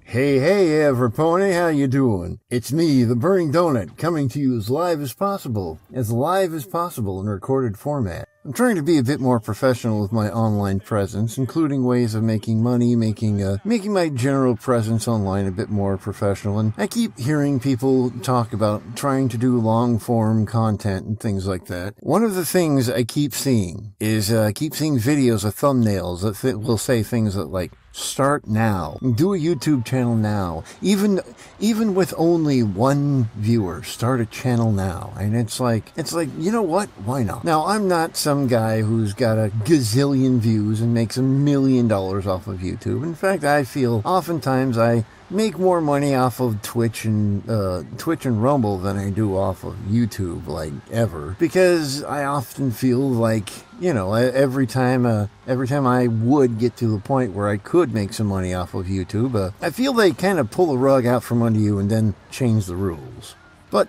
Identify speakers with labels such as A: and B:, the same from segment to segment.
A: Hey, Everpony, how you doing? It's me, the Burning Donut, coming to you as live as possible in recorded format. I'm trying to be a bit more professional with my online presence, including ways of making money, making my general presence online a bit more professional. And I keep hearing people talk about trying to do long-form content and things like that. One of the things I keep seeing is videos of thumbnails that will say things that like, start now. Do a YouTube channel now. Even with only one viewer, start a channel now. And it's like, you know what? Why not? Now, I'm not some guy who's got a gazillion views and makes $1 million off of YouTube. In fact, I feel oftentimes I make more money off of Twitch and Rumble than I do off of YouTube, like ever, because I often feel like, you know, every time I would get to the point where I could make some money off of YouTube, I feel they kind of pull the rug out from under you and then change the rules. But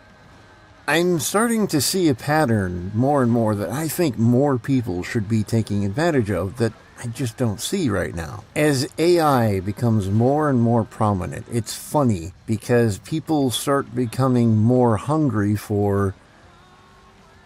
A: I'm starting to see a pattern more and more that I think more people should be taking advantage of that I just don't see right now. As AI becomes more and more prominent, it's funny because people start becoming more hungry for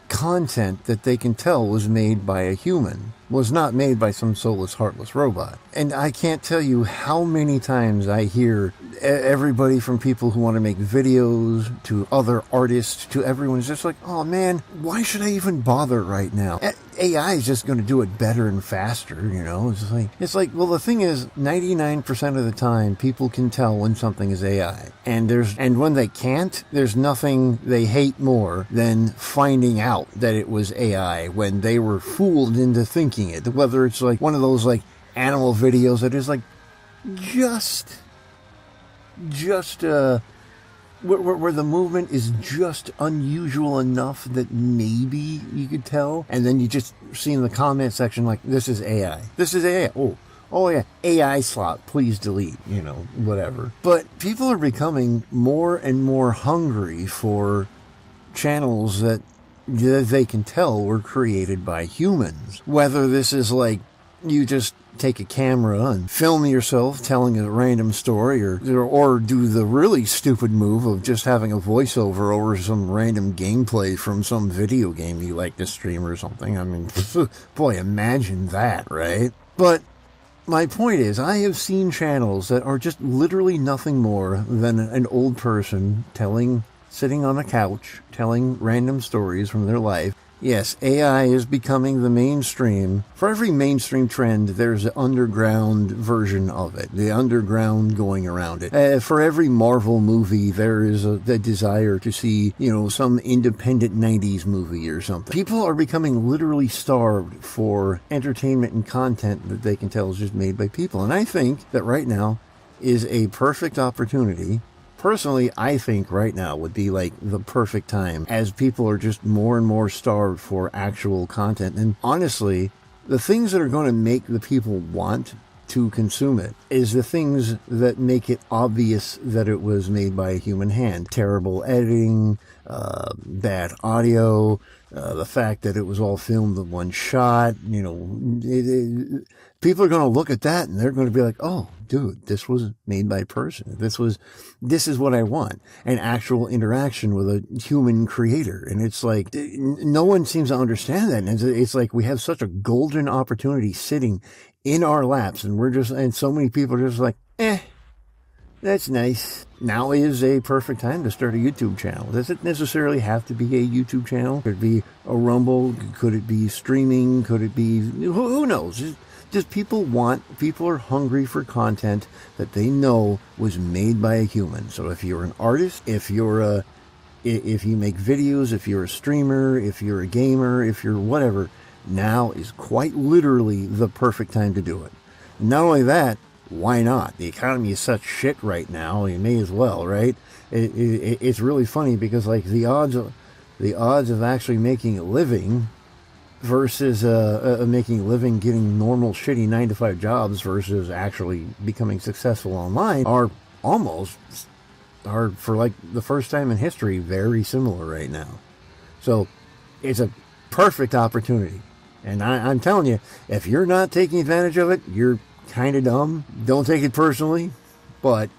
A: content that they can tell was made by a human, was not made by some soulless, heartless robot. And I can't tell you how many times I hear everybody from people who want to make videos to other artists to everyone's just like, oh man, why should I even bother right now? AI is just going to do it better and faster, you know? It's like, well, the thing is, 99% of the time, people can tell when something is AI. And when they can't, there's nothing they hate more than finding out that it was AI when they were fooled into thinking it. Whether it's like one of those like animal videos that is like where the movement is just unusual enough that maybe you could tell, and then you just see in the comment section like, this is AI. This is AI. Oh yeah, AI slot, please delete, you know, whatever. But people are becoming more and more hungry for channels that they can tell were created by humans. Whether this is like, you just take a camera and film yourself telling a random story, or do the really stupid move of just having a voiceover over some random gameplay from some video game you like to stream or something. I mean, boy, imagine that, right? But my point is, I have seen channels that are just literally nothing more than an old person sitting on a couch, telling random stories from their life. Yes, AI is becoming the mainstream. For every mainstream trend, there's an underground version of it, the underground going around it. For every Marvel movie, there is a desire to see, you know, some independent 90s movie or something. People are becoming literally starved for entertainment and content that they can tell is just made by people. And I think that right now is a perfect opportunity. Personally, I think right now would be like the perfect time, as people are just more and more starved for actual content. And honestly, the things that are going to make the people want to consume it is the things that make it obvious that it was made by a human hand. Terrible editing, bad audio, the fact that it was all filmed in one shot, you know, people are going to look at that and they're going to be like, oh, dude, this was made by a person. This is what I want. An actual interaction with a human creator. And it's like, no one seems to understand that. And it's like, we have such a golden opportunity sitting in our laps, and so many people are just like, that's nice. Now is a perfect time to start a YouTube channel. Does it necessarily have to be a YouTube channel? Could it be a Rumble? Could it be streaming? Could it be, who knows? Just people are hungry for content that they know was made by a human. So if you're an artist, if you make videos, if you're a streamer, if you're a gamer, if you're whatever, now is quite literally the perfect time to do it. Not only that, why not? The economy is such shit right now, you may as well, right? It's really funny because like the odds of actually making a living versus making a living getting normal shitty 9-to-5 jobs versus actually becoming successful online are for like the first time in history very similar right now. So it's a perfect opportunity. And I'm telling you, if you're not taking advantage of it, you're kind of dumb. Don't take it personally, but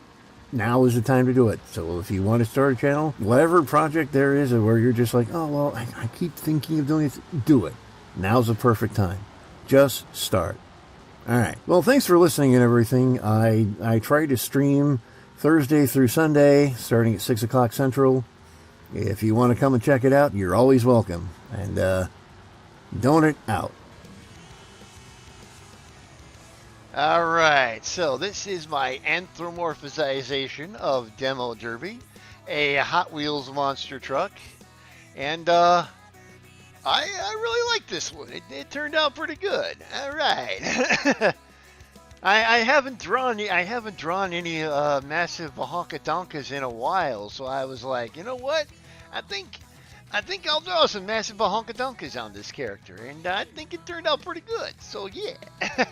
A: now is the time to do it. So if you want to start a channel, whatever project there is where you're just like, oh, well, I keep thinking of doing it, do it. Now's the perfect time. Just start. All right. Well, thanks for listening and everything. I try to stream Thursday through Sunday, starting at 6 o'clock Central. If you want to come and check it out, you're always welcome. And donut out.
B: All right, so this is my anthropomorphization of Demo Derby, a Hot Wheels monster truck, and I really like this one. It turned out pretty good. All right. I haven't drawn any massive Bahonka-Donkas in a while, so I was like, you know what? I think I'll draw some massive Bahonka-Donkas on this character, and I think it turned out pretty good. So yeah.